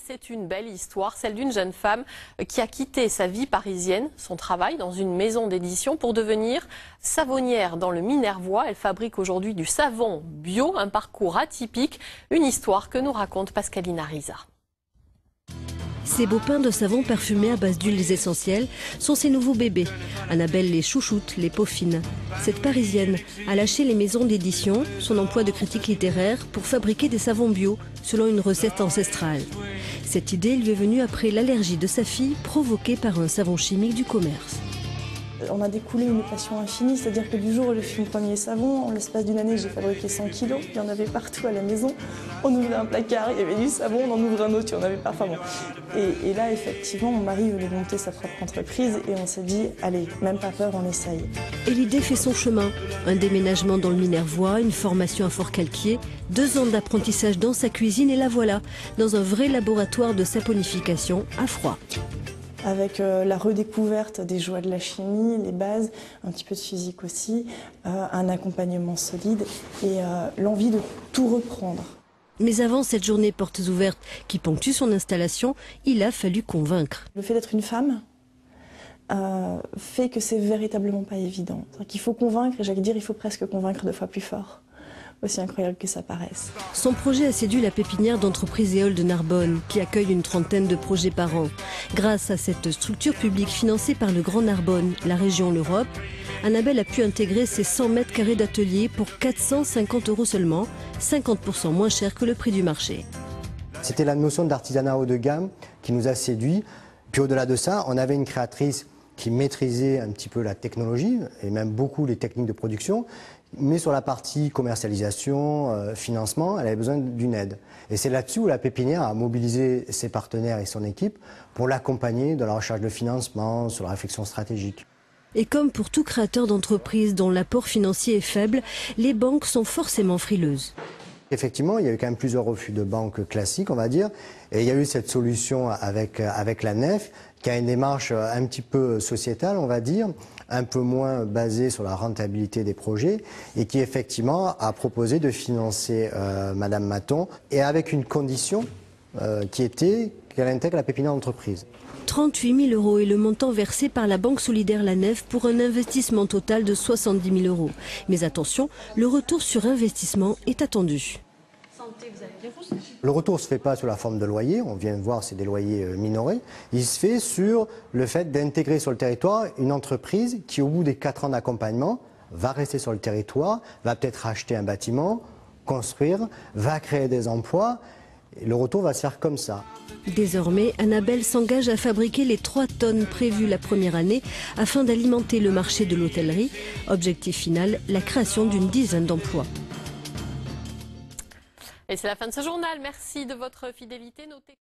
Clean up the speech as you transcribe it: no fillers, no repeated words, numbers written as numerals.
C'est une belle histoire, celle d'une jeune femme qui a quitté sa vie parisienne, son travail dans une maison d'édition pour devenir savonnière dans le Minervois. Elle fabrique aujourd'hui du savon bio, un parcours atypique, une histoire que nous raconte Pascaline Ariza. Ces beaux pains de savon parfumés à base d'huiles essentielles sont ses nouveaux bébés. Annabelle les chouchoute, les peaufine. Cette Parisienne a lâché les maisons d'édition, son emploi de critique littéraire pour fabriquer des savons bio selon une recette ancestrale. Cette idée lui est venue après l'allergie de sa fille provoquée par un savon chimique du commerce. On a découlé une passion infinie, c'est-à-dire que du jour où j'ai fait mon premier savon, en l'espace d'une année, j'ai fabriqué 100 kilos. Il y en avait partout à la maison. On ouvrait un placard, il y avait du savon, on en ouvrait un autre, il y en avait parfois. Bon. Et là, effectivement, mon mari venait de monter sa propre entreprise et on s'est dit, allez, même pas peur, on essaye. Et l'idée fait son chemin. Un déménagement dans le Minervois, une formation à Fort-Calquier, 2 ans d'apprentissage dans sa cuisine et la voilà, dans un vrai laboratoire de saponification à froid. Avec la redécouverte des joies de la chimie, les bases, un petit peu de physique aussi, un accompagnement solide et l'envie de tout reprendre. Mais avant cette journée portes ouvertes qui ponctue son installation, il a fallu convaincre. Le fait d'être une femme fait que c'est véritablement pas évident. Il faut convaincre, et j'allais dire, il faut presque convaincre 2 fois plus fort. Aussi incroyable que ça paraisse. Son projet a séduit la pépinière d'entreprise Éole de Narbonne, qui accueille une trentaine de projets par an. Grâce à cette structure publique financée par le Grand Narbonne, la région, l'Europe, Annabelle a pu intégrer ses 100 mètres carrés d'atelier pour 450 € seulement, 50% moins cher que le prix du marché. C'était la notion d'artisanat haut de gamme qui nous a séduits. Puis au-delà de ça, on avait une créatrice qui maîtrisait un petit peu la technologie et même beaucoup les techniques de production. Mais sur la partie commercialisation, financement, elle avait besoin d'une aide. Et c'est là-dessus où la pépinière a mobilisé ses partenaires et son équipe pour l'accompagner dans la recherche de financement, sur la réflexion stratégique. Et comme pour tout créateur d'entreprise dont l'apport financier est faible, les banques sont forcément frileuses. Effectivement, il y a eu quand même plusieurs refus de banques classiques, on va dire. Et il y a eu cette solution avec la Nef, qui a une démarche un petit peu sociétale, on va dire, un peu moins basée sur la rentabilité des projets, et qui effectivement a proposé de financer Madame Maton, et avec une condition qui était qu'elle intègre la pépinière d'entreprise. 38 000 € est le montant versé par la Banque Solidaire La Nef pour un investissement total de 70 000 €. Mais attention, le retour sur investissement est attendu. Le retour ne se fait pas sous la forme de loyer, on vient de voir, c'est des loyers minorés. Il se fait sur le fait d'intégrer sur le territoire une entreprise qui, au bout des 4 ans d'accompagnement, va rester sur le territoire, va peut-être acheter un bâtiment, construire, va créer des emplois. Et le retour va se faire comme ça. Désormais, Annabelle s'engage à fabriquer les 3 tonnes prévues la première année afin d'alimenter le marché de l'hôtellerie. Objectif final, la création d'une dizaine d'emplois. Et c'est la fin de ce journal. Merci de votre fidélité. Notez